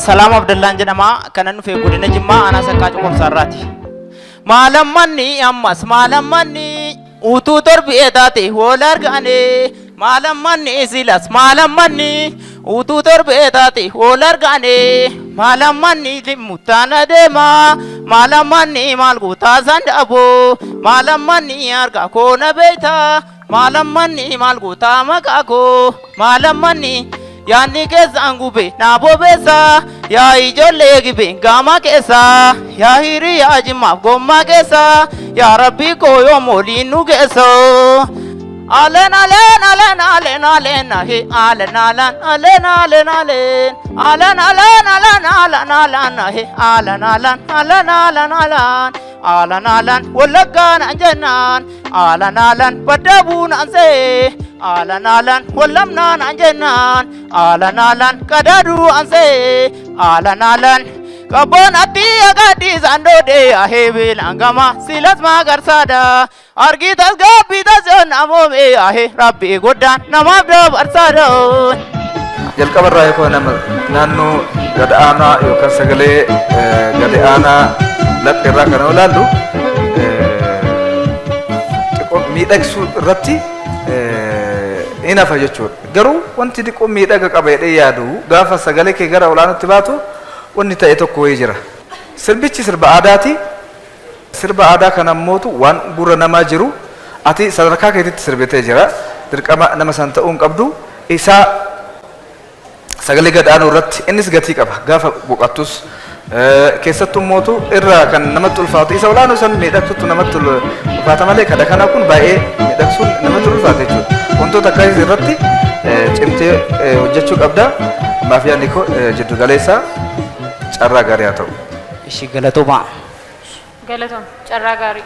Salam Abdullah jedhama kanan dhufee godina Jimmaa ana Saqqaa Coqorsaarraati. Maalam manni ammas maalam manni utuu torbee taate wal argane maalam manni silas maalam manni utuu torbee taate wal argane maalam manni mutaana deema maalam manni maal guutaa sandabo maalam manni arga koona beeyta maalam manni maal guutaa maqaa koo maalam manni yaani keessa angube na bobesa ya ijoollee gibe gama keessa ya hiriyaa jimaaf gommaa keessa ya rabbi koyo mooliin nu geesso alen alen alen alen alen he alen alen alen alen alen alen alen alen alen alen he alen alen alen alen alen alan alan walagan anjanan alan alan padabun anse alan alan walamnan anjanan alan alan kadadu anse alan alan kabon ati agadi zandode ahebel angama silas magarsada argitas gabitas namome ahe rabbi godan namabda barsada jalqaba irraa yoo nama naannoo gadaana yookaan sagalee gadaana laphee irraa kana ilaallu xiqqoo miidhagsuu irratti hin hafa jechuudha. Garuu wanti xiqqoo miidhaga qaba jedhee yaadu gaafa sagalee kee gara olaanaatti baatu wanni ta'e tokko wayii jira. Sirbichi sirba aadaati. Sirba aadaa kana mootu waan gurra namaa jiru ati sadarkaa keetitti sirbitee jira. Dirqama nama san ta'uu hin qabdu. Isaa sagalee gadaanuu irratti innis gatii qaba gaafa boqattus keessattuu mootu irraa kan namatti ulfaatu isa olaanoo san miidhagsuutu namatti ulfaata malee kada kana kun baay'ee miidhagsuun namatti ulfaata jechuudha. Wantoota akkasii irratti cimtee hojjechuu qabda. Ammaaf yaadni koo jiddu galeessaa carraa gaarii haa ta'u. Ishi galatooma. Galatoom carraa gaarii.